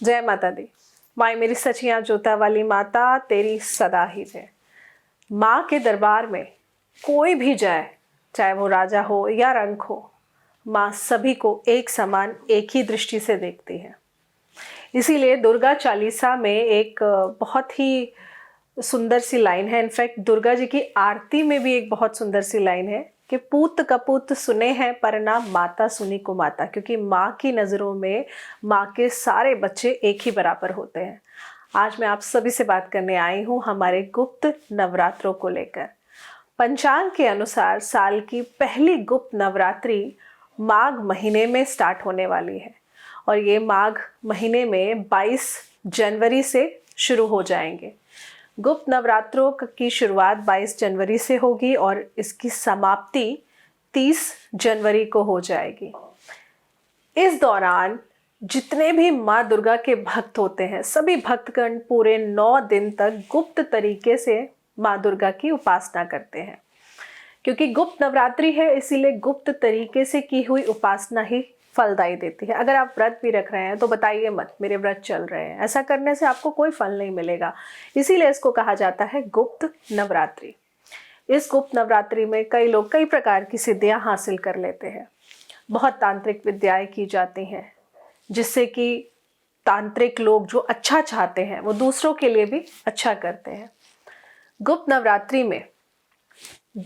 जय माता दी। माई मेरी सचियां जोता वाली माता तेरी सदा ही जय। माँ के दरबार में कोई भी जाए, चाहे वो राजा हो या रंक हो, माँ सभी को एक समान एक ही दृष्टि से देखती है। इसीलिए दुर्गा चालीसा में एक बहुत ही सुंदर सी लाइन है। इनफैक्ट दुर्गा जी की आरती में भी एक बहुत सुंदर सी लाइन है कि पूत कपूत सुने हैं परना माता सुनी को माता, क्योंकि माँ की नज़रों में माँ के सारे बच्चे एक ही बराबर होते हैं। आज मैं आप सभी से बात करने आई हूँ हमारे गुप्त नवरात्रों को लेकर। पंचांग के अनुसार साल की पहली गुप्त नवरात्रि माघ महीने में स्टार्ट होने वाली है और ये माघ महीने में 22 जनवरी से शुरू हो जाएंगे। गुप्त नवरात्रों की शुरुआत 22 जनवरी से होगी और इसकी समाप्ति 30 जनवरी को हो जाएगी। इस दौरान जितने भी माँ दुर्गा के भक्त होते हैं, सभी भक्तगण पूरे 9 दिन तक गुप्त तरीके से माँ दुर्गा की उपासना करते हैं। क्योंकि गुप्त नवरात्रि है, इसीलिए गुप्त तरीके से की हुई उपासना ही फलदायी देती है। अगर आप व्रत भी रख रहे हैं तो बताइए मत मेरे व्रत चल रहे हैं, ऐसा करने से आपको कोई फल नहीं मिलेगा। इसीलिए इसको कहा जाता है गुप्त नवरात्रि। इस गुप्त नवरात्रि में कई लोग कई प्रकार की सिद्धियां हासिल कर लेते हैं। बहुत तांत्रिक विद्याएं की जाती हैं, जिससे कि तांत्रिक लोग जो अच्छा चाहते हैं वो दूसरों के लिए भी अच्छा करते हैं। गुप्त नवरात्रि में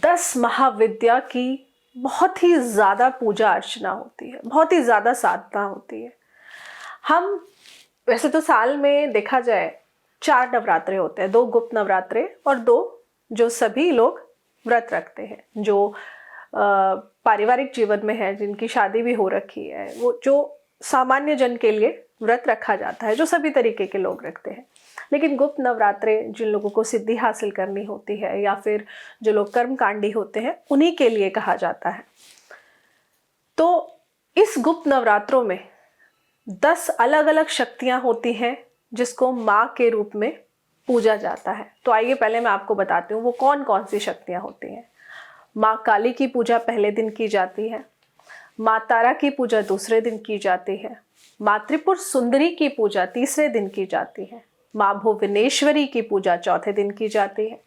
10 महाविद्या की बहुत ही ज़्यादा पूजा अर्चना होती है, बहुत ही ज़्यादा साधना होती है। हम वैसे तो साल में देखा जाए 4 नवरात्रे होते हैं, 2 गुप्त नवरात्रे और 2 जो सभी लोग व्रत रखते हैं, जो पारिवारिक जीवन में है, जिनकी शादी भी हो रखी है, वो जो सामान्य जन के लिए व्रत रखा जाता है, जो सभी तरीके के लोग रखते हैं। लेकिन गुप्त नवरात्रे जिन लोगों को सिद्धि हासिल करनी होती है या फिर जो लोग कर्मकांडी होते हैं, उन्हीं के लिए कहा जाता है। तो इस गुप्त नवरात्रों में 10 अलग अलग शक्तियां होती हैं जिसको माँ के रूप में पूजा जाता है। तो आइए पहले मैं आपको बताती हूँ वो कौन कौन सी शक्तियां होती हैं। माँ काली की पूजा पहले दिन की जाती है, माँ तारा की पूजा दूसरे दिन की जाती है, माँ त्रिपुर सुंदरी की पूजा तीसरे दिन की जाती है, माँ भुवनेश्वरी की पूजा चौथे दिन की जाती है,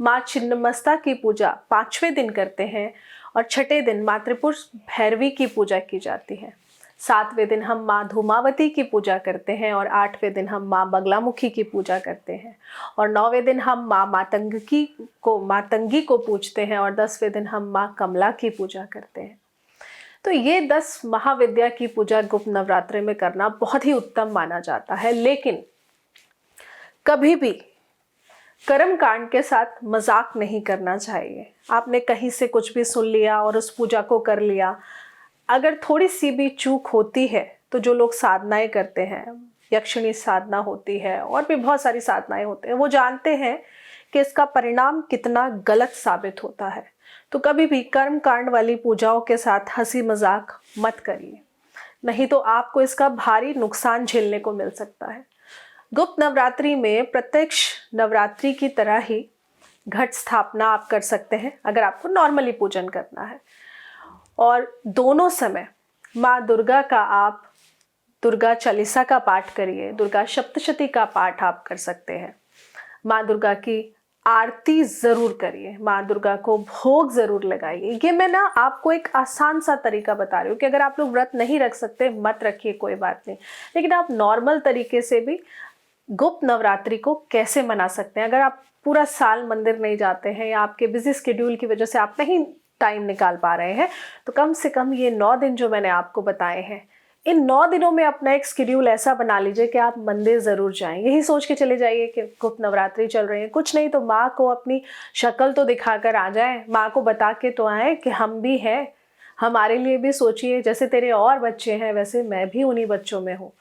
माँ छिन्नमस्ता की पूजा 5वें दिन करते हैं और छठे दिन माँ त्रिपुर भैरवी की पूजा की जाती है। 7वें दिन हम माँ धूमावती की पूजा करते हैं और 8वें दिन हम माँ बगलामुखी की पूजा करते हैं और 9वें दिन हम माँ मातंगी को पूजते हैं और 10वें दिन हम माँ कमला की पूजा करते हैं। तो ये 10 महाविद्या की पूजा गुप्त नवरात्रि में करना बहुत ही उत्तम माना जाता है। लेकिन कभी भी कर्म कांड के साथ मजाक नहीं करना चाहिए। आपने कहीं से कुछ भी सुन लिया और उस पूजा को कर लिया, अगर थोड़ी सी भी चूक होती है तो जो लोग साधनाएं करते हैं, यक्षिणी साधना होती है और भी बहुत सारी साधनाएं होते हैं, वो जानते हैं कि इसका परिणाम कितना गलत साबित होता है। तो कभी भी कर्म कांड वाली पूजाओं के साथ हंसी मजाक मत करिए, नहीं तो आपको इसका भारी नुकसान झेलने को मिल सकता है। गुप्त नवरात्रि में प्रत्यक्ष नवरात्रि की तरह ही घट स्थापना आप कर सकते हैं अगर आपको नॉर्मली पूजन करना है। और दोनों समय माँ दुर्गा का आप दुर्गा चालीसा का पाठ करिए, दुर्गा सप्तशती का पाठ आप कर सकते हैं। माँ दुर्गा की आरती ज़रूर करिए, माँ दुर्गा को भोग ज़रूर लगाइए। ये मैं ना आपको एक आसान सा तरीका बता रही हूँ कि अगर आप लोग व्रत नहीं रख सकते मत रखिए, कोई बात नहीं, लेकिन आप नॉर्मल तरीके से भी गुप्त नवरात्रि को कैसे मना सकते हैं। अगर आप पूरा साल मंदिर नहीं जाते हैं या आपके बिजी स्केड्यूल की वजह से आप नहीं टाइम निकाल पा रहे हैं, तो कम से कम ये 9 दिन जो मैंने आपको बताए हैं, इन 9 दिनों में अपना एक स्केड्यूल ऐसा बना लीजिए कि आप मंदिर ज़रूर जाएं। यही सोच के चले जाइए कि गुप्त नवरात्रि चल रही है, कुछ नहीं तो माँ को अपनी शक्ल तो दिखाकर आ जाएं, माँ को बता के तो आएँ कि हम भी हैं, हमारे लिए भी सोचिए, जैसे तेरे और बच्चे हैं वैसे मैं भी उन्हीं बच्चों में हूँ।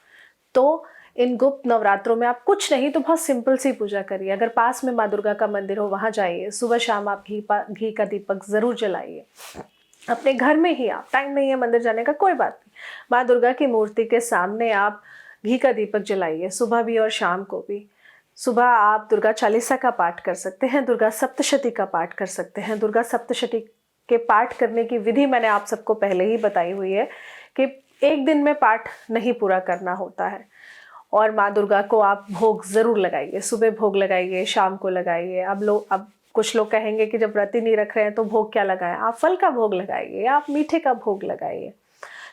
तो इन गुप्त नवरात्रों में आप कुछ नहीं तो बहुत सिंपल सी पूजा करिए। अगर पास में माँ दुर्गा का मंदिर हो वहाँ जाइए, सुबह शाम आप घी का दीपक ज़रूर जलाइए। अपने घर में ही, आप टाइम नहीं है मंदिर जाने का, कोई बात नहीं, माँ दुर्गा की मूर्ति के सामने आप घी का दीपक जलाइए, सुबह भी और शाम को भी। सुबह आप दुर्गा चालीसा का पाठ कर सकते हैं, दुर्गा सप्तशती का पाठ कर सकते हैं। दुर्गा सप्तशती के पाठ करने की विधि मैंने आप सबको पहले ही बताई हुई है कि एक दिन में पाठ नहीं पूरा करना होता है और माँ दुर्गा को आप भोग ज़रूर लगाइए, सुबह भोग लगाइए, शाम को लगाइए। अब कुछ लोग कहेंगे कि जब व्रत ही नहीं रख रहे हैं तो भोग क्या लगाएं। आप फल का भोग लगाइए, आप मीठे का भोग लगाइए।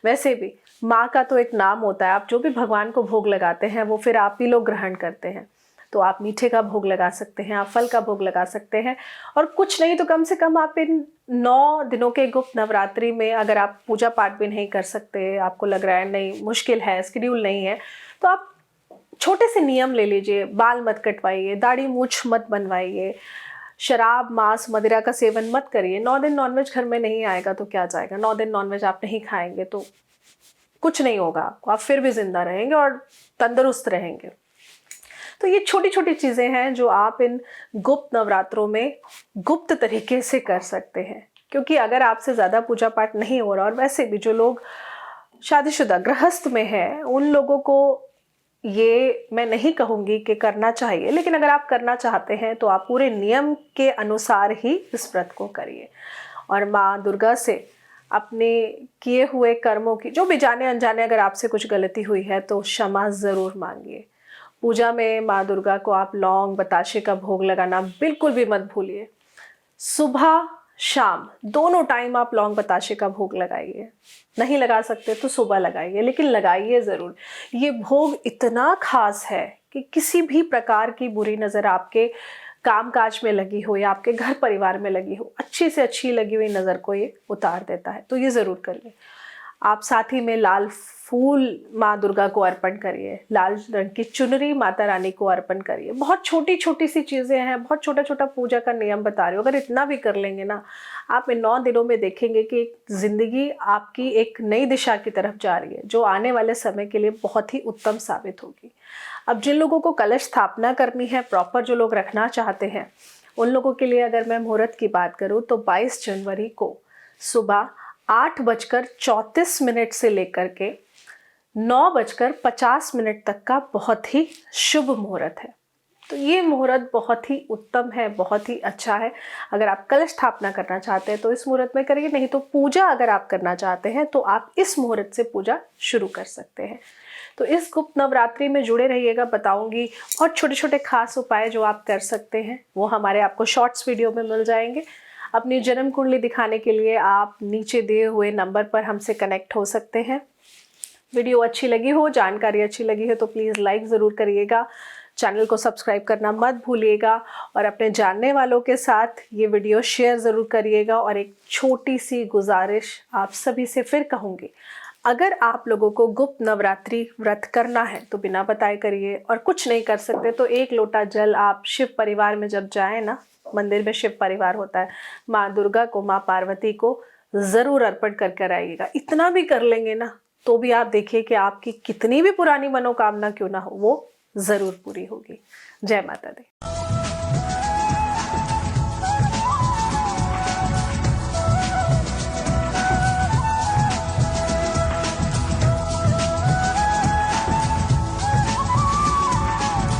वैसे भी माँ का तो एक नाम होता है, आप जो भी भगवान को भोग लगाते हैं वो फिर आप ही लोग ग्रहण करते हैं। तो आप मीठे का भोग लगा सकते हैं, आप फल का भोग लगा सकते हैं। और कुछ नहीं तो कम से कम आप इन 9 दिनों के गुप्त नवरात्रि में अगर आप पूजा पाठ भी नहीं कर सकते, आपको लग रहा है नहीं मुश्किल है, शेड्यूल नहीं है, तो आप छोटे से नियम ले लीजिए। बाल मत कटवाइए, दाढ़ी मूछ मत बनवाइए, शराब मांस मदिरा का सेवन मत करिए। 9 दिन नॉनवेज घर में नहीं आएगा तो क्या जाएगा। 9 दिन नॉनवेज आप नहीं खाएंगे तो कुछ नहीं होगा आपको, आप फिर भी जिंदा रहेंगे और तंदुरुस्त रहेंगे। तो ये छोटी छोटी चीज़ें हैं जो आप इन गुप्त नवरात्रों में गुप्त तरीके से कर सकते हैं। क्योंकि अगर आपसे ज़्यादा पूजा पाठ नहीं हो रहा, और वैसे भी जो लोग शादीशुदा गृहस्थ में हैं उन लोगों को ये मैं नहीं कहूँगी कि करना चाहिए, लेकिन अगर आप करना चाहते हैं तो आप पूरे नियम के अनुसार ही इस व्रत को करिए। और माँ दुर्गा से अपने किए हुए कर्मों की, जो भी जाने अनजाने अगर आपसे कुछ गलती हुई है तो क्षमा ज़रूर मांगिए। पूजा में माँ दुर्गा को आप लौंग बताशे का भोग लगाना बिल्कुल भी मत भूलिए। सुबह शाम दोनों टाइम आप लौंग बताशे का भोग लगाइए। नहीं लगा सकते तो सुबह लगाइए, लेकिन लगाइए ज़रूर। ये भोग इतना खास है कि किसी भी प्रकार की बुरी नज़र आपके काम काज में लगी हो या आपके घर परिवार में लगी हो, अच्छी से अच्छी लगी हुई नज़र को ये उतार देता है। तो ये ज़रूर करिए। आप साथ ही में लाल फूल माँ दुर्गा को अर्पण करिए, लाल रंग की चुनरी माता रानी को अर्पण करिए। बहुत छोटी छोटी सी चीज़ें हैं, बहुत छोटा छोटा पूजा का नियम बता रही हूँ। अगर इतना भी कर लेंगे ना, आप इन 9 दिनों में देखेंगे कि ज़िंदगी आपकी एक नई दिशा की तरफ जा रही है, जो आने वाले समय के लिए बहुत ही उत्तम साबित होगी। अब जिन लोगों को कलश स्थापना करनी है, प्रॉपर जो लोग रखना चाहते हैं, उन लोगों के लिए अगर मैं मुहूर्त की बात करूँ तो 22 जनवरी को सुबह 8:34 से लेकर के 9:50 तक का बहुत ही शुभ मुहूर्त है। तो ये मुहूर्त बहुत ही उत्तम है, बहुत ही अच्छा है। अगर आप कलश स्थापना करना चाहते हैं तो इस मुहूर्त में करिए, नहीं तो पूजा अगर आप करना चाहते हैं तो आप इस मुहूर्त से पूजा शुरू कर सकते हैं। तो इस गुप्त नवरात्रि में जुड़े रहिएगा, बताऊंगी और छोटे छोटे खास उपाय जो आप कर सकते हैं वो हमारे आपको शॉर्ट्स वीडियो में मिल जाएंगे। अपनी जन्म कुंडली दिखाने के लिए आप नीचे दिए हुए नंबर पर हमसे कनेक्ट हो सकते हैं। वीडियो अच्छी लगी हो, जानकारी अच्छी लगी है तो प्लीज़ लाइक ज़रूर करिएगा, चैनल को सब्सक्राइब करना मत भूलिएगा और अपने जानने वालों के साथ ये वीडियो शेयर ज़रूर करिएगा। और एक छोटी सी गुजारिश आप सभी से फिर कहूँगी, अगर आप लोगों को गुप्त नवरात्रि व्रत करना है तो बिना बताए करिए, और कुछ नहीं कर सकते तो 1 लोटा जल आप शिव परिवार में जब जाएं ना, मंदिर में शिव परिवार होता है, माँ दुर्गा को, माँ पार्वती को ज़रूर अर्पण कर कर आइएगा। इतना भी कर लेंगे ना तो भी आप देखिए कि आपकी कितनी भी पुरानी मनोकामना क्यों ना हो वो ज़रूर पूरी होगी। जय माता दी।